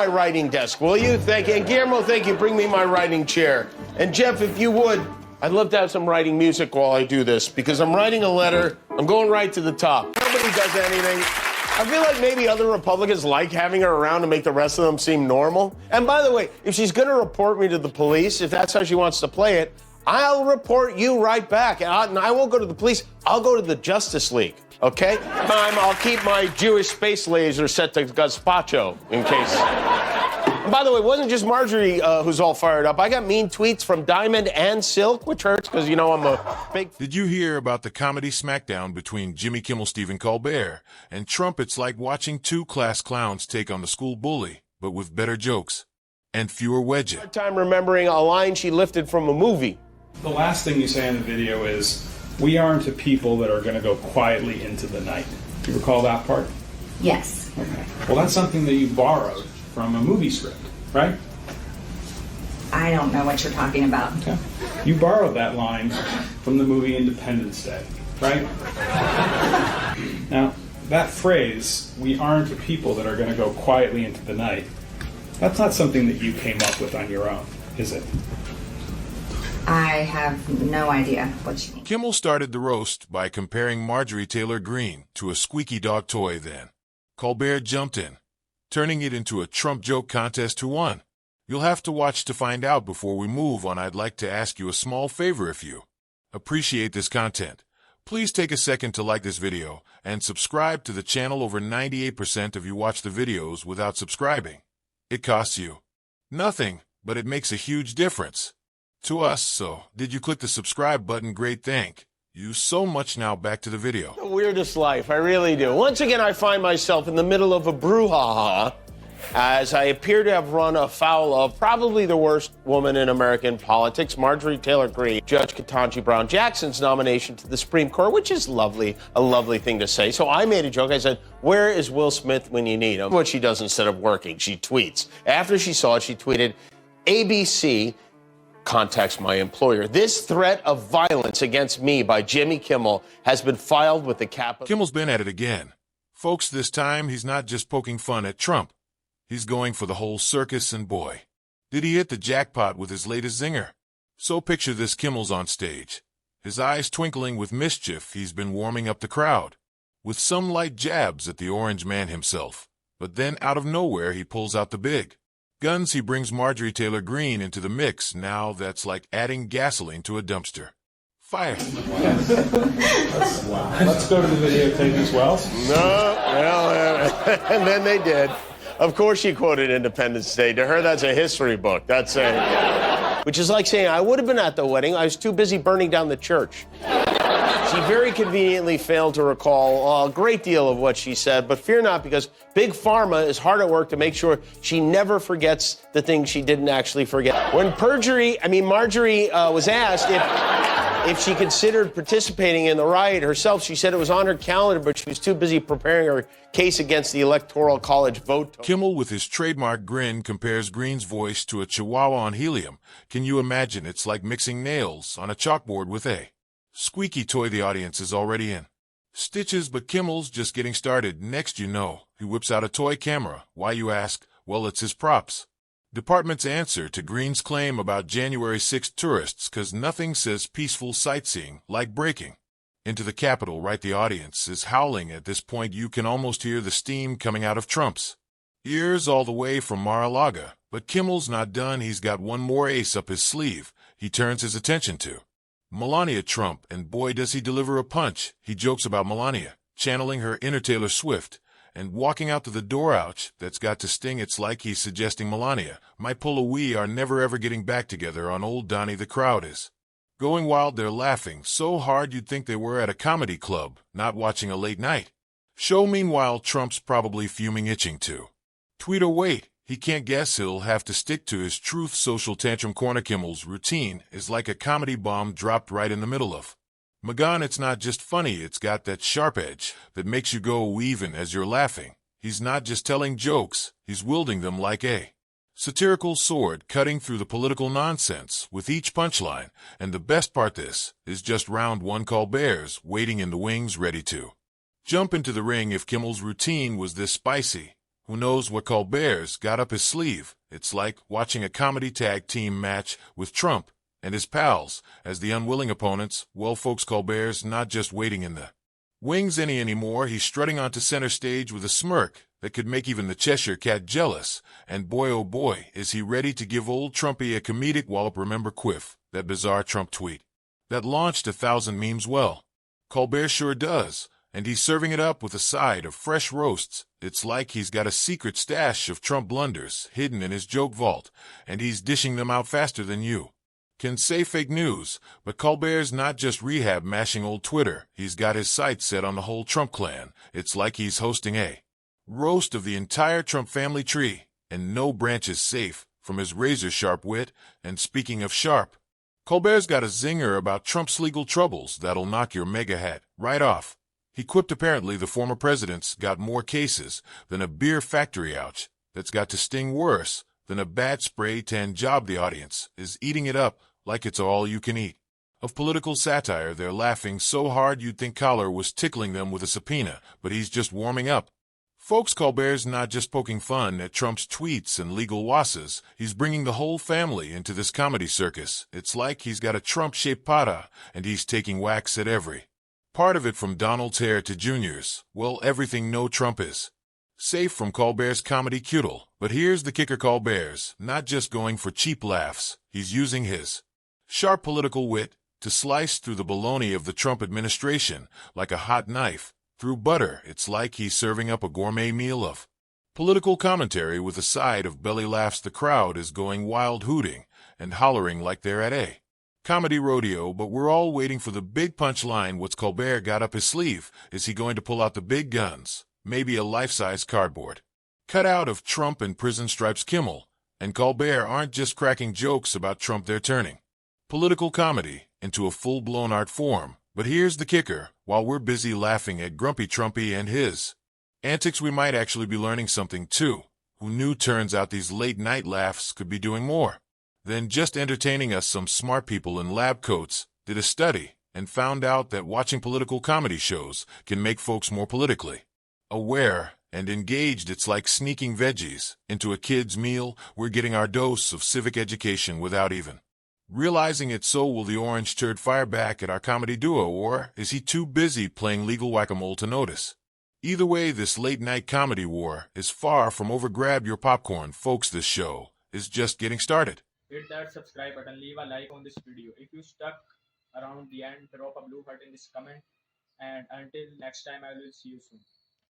my writing desk, will you? Thank you. And Guillermo, thank you. Bring me my writing chair. And Jeff, if you would, I'd love to have some writing music while I do this, because I'm writing a letter. I'm going right to the top. Nobody does anything. I feel like maybe other Republicans like having her around to make the rest of them seem normal. And by the way, if she's going to report me to the police, if that's how she wants to play it, I'll report you right back. And I won't go to the police. I'll go to the Justice League, okay? I'll keep my Jewish space laser set to gazpacho in case. And by the way, it wasn't just Marjorie who's all fired up. I got mean tweets from Diamond and Silk, which hurts because, you know, I'm a big... Did you hear about the comedy smackdown between Jimmy Kimmel, Stephen Colbert, and Trump? It's like watching two class clowns take on the school bully, but with better jokes and fewer wedges. Hard time remembering a line she lifted from a movie. The last thing you say in the video is, "We aren't a people that are going to go quietly into the night." Do you recall that part? Yes. Okay. Well, that's something that you borrowed from a movie script, right? I don't know what you're talking about. Okay. You borrowed that line from the movie Independence Day, right? Now, that phrase, "we aren't a people that are going to go quietly into the night," that's not something that you came up with on your own, is it? I have no idea what you mean. Kimmel started the roast by comparing Marjorie Taylor Greene to a squeaky dog toy then. Colbert jumped in, turning it into a Trump joke contest. Who won? You'll have to watch to find out. Before we move on, I'd like to ask you a small favor. If you appreciate this content, please take a second to like this video and subscribe to the channel. Over 98% of you watch the videos without subscribing. It costs you nothing, but it makes a huge difference to us. So, did you click the subscribe button? Great, thank you so much. Now back to the video. The weirdest life, I really do. Once again, I find myself in the middle of a brouhaha as I appear to have run afoul of probably the worst woman in American politics, Marjorie Taylor Greene, Judge Ketanji Brown Jackson's nomination to the Supreme Court, which is lovely, a lovely thing to say. So I made a joke. I said, "Where is Will Smith when you need him?" What she does instead of working, she tweets. After she saw it, she tweeted, "ABC contacts my employer. This threat of violence against me by Jimmy Kimmel has been filed with the Capitol." Kimmel's been at it again. Folks, this time he's not just poking fun at Trump. He's going for the whole circus, and boy, did he hit the jackpot with his latest zinger. So picture this: Kimmel's on stage, his eyes twinkling with mischief. He's been warming up the crowd with some light jabs at the orange man himself. But then out of nowhere, he pulls out the big guns. He brings Marjorie Taylor Greene into the mix. Now that's like adding gasoline to a dumpster. Fire. Let's go to the videotape as well. No, well, and then they did. Of course she quoted Independence Day. To her, that's a history book. That's a... Which is like saying, I would have been at the wedding. I was too busy burning down the church. She very conveniently failed to recall a great deal of what she said, but fear not, because Big Pharma is hard at work to make sure she never forgets the things she didn't actually forget. When Marjorie was asked if she considered participating in the riot herself, she said it was on her calendar, but she was too busy preparing her case against the Electoral College vote. Kimmel, with his trademark grin, compares Greene's voice to a chihuahua on helium. Can you imagine? It's like mixing nails on a chalkboard with a squeaky toy. The audience is already in stitches, but Kimmel's just getting started. Next, you know, he whips out a toy camera. Why, you ask? Well, it's his props department's answer to Greene's claim about January 6th tourists, because nothing says peaceful sightseeing like breaking into the Capitol, right? The audience is howling at this point. You can almost hear the steam coming out of Trump's ears all the way from Mar-a-Lago. But Kimmel's not done. He's got one more ace up his sleeve. He turns his attention to Melania Trump, and boy, does he deliver a punch. He jokes about Melania channeling her inner Taylor Swift and walking out to the door. Ouch, that's got to sting. It's like he's suggesting Melania might pull a "we are never ever getting back together" on old Donnie. The crowd is going wild. They're laughing so hard you'd think they were at a comedy club, not watching a late night show. Meanwhile, Trump's probably fuming, itching to tweet or wait. He can't guess. He'll have to stick to his truth social tantrum corner. Kimmel's routine is like a comedy bomb dropped right in the middle of Magan. It's not just funny, it's got that sharp edge that makes you go even as you're laughing. He's not just telling jokes, he's wielding them like a satirical sword, cutting through the political nonsense with each punchline. And the best part, this is just round one. Colbert's waiting in the wings, ready to jump into the ring. If Kimmel's routine was this spicy, Who knows what Colbert's got up his sleeve? It's like watching a comedy tag team match with Trump and his pals as the unwilling opponents. Well, folks, Colbert's not just waiting in the wings anymore. He's strutting onto center stage with a smirk that could make even the Cheshire Cat jealous. And boy, oh boy, is he ready to give old Trumpy a comedic wallop. Remember Quiff, that bizarre Trump tweet that launched 1,000 memes? Well, Colbert sure does, and he's serving it up with a side of fresh roasts. It's like he's got a secret stash of Trump blunders hidden in his joke vault, and he's dishing them out faster than you can say fake news. But Colbert's not just rehab mashing old Twitter. He's got his sights set on the whole Trump clan. It's like he's hosting a roast of the entire Trump family tree, and no branch is safe from his razor-sharp wit. And speaking of sharp, Colbert's got a zinger about Trump's legal troubles that'll knock your mega hat right off. He quipped apparently the former president's got more cases than a beer factory. Ouch. That's got to sting worse than a bad spray tan job. The audience is eating it up like it's all you can eat. Of political satire, they're laughing so hard you'd think Collar was tickling them with a subpoena, but he's just warming up. Folks, Colbert's not just poking fun at Trump's tweets and legal wasses. He's bringing the whole family into this comedy circus. It's like he's got a Trump-shaped pata, and he's taking whacks at every part of it, from Donald's hair to Junior's. Well, everything no Trump is safe from Colbert's comedy cudel. But here's the kicker: Colbert's not just going for cheap laughs. He's using his sharp political wit to slice through the baloney of the Trump administration like a hot knife through butter. It's like he's serving up a gourmet meal of political commentary with a side of belly laughs. The crowd is going wild, hooting and hollering like they're at a comedy rodeo, but we're all waiting for the big punchline. What's Colbert got up his sleeve? Is he going to pull out the big guns? Maybe a life-size cardboard cutout of Trump and prison stripes? Kimmel and Colbert aren't just cracking jokes about Trump, they're turning political comedy into a full-blown art form. But here's the kicker: while we're busy laughing at Grumpy Trumpy and his antics, we might actually be learning something too. Who knew? Turns out these late-night laughs could be doing more than just entertaining us. Some smart people in lab coats did a study and found out that watching political comedy shows can make folks more politically aware and engaged. It's like sneaking veggies into a kid's meal. We're getting our dose of civic education without even realizing it. So will the orange turd fire back at our comedy duo, or is he too busy playing legal whack-a-mole to notice? Either way, this late-night comedy war is far from over. Grab your popcorn, folks. This show is just getting started. Hit that subscribe button, leave a like on this video. If you stuck around the end, drop a blue heart in this comment. And until next time, I will see you soon.